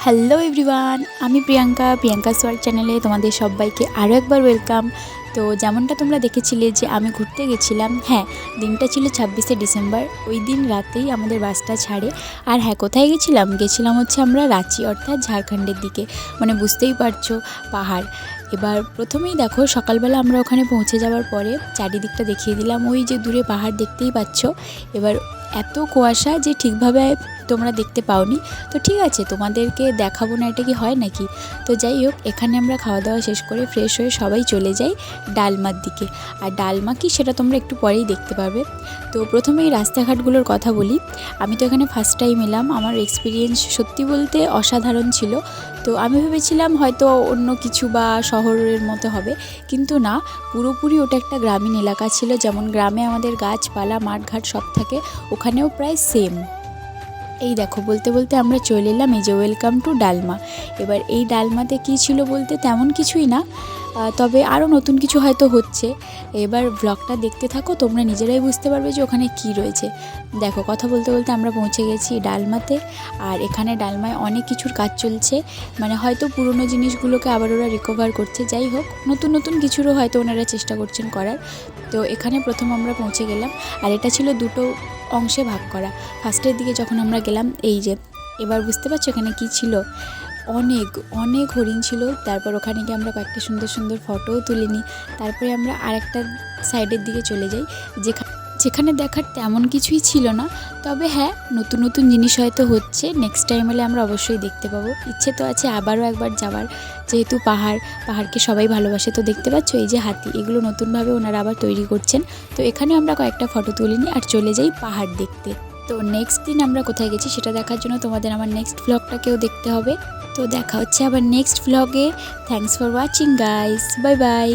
Hello everyone, আমি Priyanka's world চ্যানেলে তোমাদের সবাইকে আরও একবার ওয়েলকাম। তো যেমনটা তোমরা দেখেছিলে যে আমি ঘুরতে গেছিলাম, হ্যাঁ দিনটা ছিল 26শে ডিসেম্বর। ওই দিন রাতেই আমাদের বাসটা ছাড়ে। আর হ্যাঁ, কোথায় গেছিলাম হচ্ছে আমরা রাঁচি অর্থাৎ ঝাড়খণ্ডের দিকে, মানে বুঝতেই পারছো পাহাড়। এবার প্রথমেই দেখো সকালবেলা আমরা ওখানে পৌঁছে যাওয়ার পরে চারিদিকটা দেখিয়ে দিলাম, ওই যে দূরে পাহাড় দেখতেই পাচ্ছ। এবার এত কুয়াশা যে ঠিকভাবে তোমরা দেখতে পাওনি, তো ঠিক আছে তোমাদেরকে দেখাবো না, এটা কি হয় নাকি। তো যাই হোক, এখানে আমরা খাওয়া দাওয়া শেষ করে ফ্রেশ হয়ে সবাই চলে যাই ডালমার দিকে। আর ডালমা কি সেটা তোমরা একটু পরেই দেখতে পাবে। তো প্রথমে এই রাস্তাঘাটগুলোর কথা বলি। আমি তো এখানে ফার্স্ট টাইম এলাম, আমার এক্সপিরিয়েন্স সত্যি বলতে অসাধারণ ছিল। তো আমি ভেবেছিলাম হয়তো অন্য কিছু বা শহরের মতো হবে, কিন্তু না, পুরোপুরি ওটা একটা গ্রামীণ এলাকা ছিল। যেমন গ্রামে আমাদের গাছপালা মাঠঘাট সব থাকে, ওখানেও প্রায় সেম। এই দেখো বলতে বলতে আমরা চলে এলাম এই যে ওয়েলকাম টু ডালমা। এবার এই ডালমাতে কী ছিল বলতে তেমন কিছুই না, তবে আরও নতুন কিছু হয়তো হচ্ছে। এবার ব্লগটা দেখতে থাকো, তোমরা নিজেরাই বুঝতে পারবে যে ওখানে কি রয়েছে। দেখো কথা বলতে বলতে আমরা পৌঁছে গেছি ডালমাতে। আর এখানে ডালমায় অনেক কিছুর কাজ চলছে, মানে হয়তো পুরনো জিনিসগুলোকে আবার ওরা রিকভার করছে। যাই হোক, নতুন নতুন কিছুরও হয়তো ওনারা চেষ্টা করছেন করার। তো এখানে প্রথম আমরা পৌঁছে গেলাম, আর এটা ছিল দুটো অংশে ভাগ করা। ফার্স্টের দিকে যখন আমরা গেলাম, এই যে এবার বুঝতে পারছো এখানে কি ছিল, অনেক অনেক হরিণ ছিল। তারপর ওখানে গিয়ে আমরা কয়েকটা সুন্দর সুন্দর ফটোও তুলে নিই। তারপরে আমরা আরেকটা সাইডের দিকে চলে যাই, যেখানে দেখার তেমন কিছুই ছিল না। তবে হ্যাঁ, নতুন নতুন জিনিস হয়তো হচ্ছে, নেক্সট টাইম এলে আমরা অবশ্যই দেখতে পাবো। ইচ্ছে তো আছে আবারও একবার যাওয়ার, যেহেতু পাহাড়কে সবাই ভালোবাসে। তো দেখতে পাচ্ছ এই যে হাতি, এগুলো নতুনভাবে ওনারা আবার তৈরি করছেন। তো এখানে আমরা কয়েকটা ফটো তুলে নিই আর চলে যাই পাহাড় দেখতে। তো নেক্সট দিন আমরা কোথায় গেছি সেটা দেখার জন্য তোমাদের আমার নেক্সট ভ্লগটাকেও দেখতে হবে। তো দেখা হচ্ছে আবার নেক্সট ভ্লগে। Thanks for watching guys, bye by.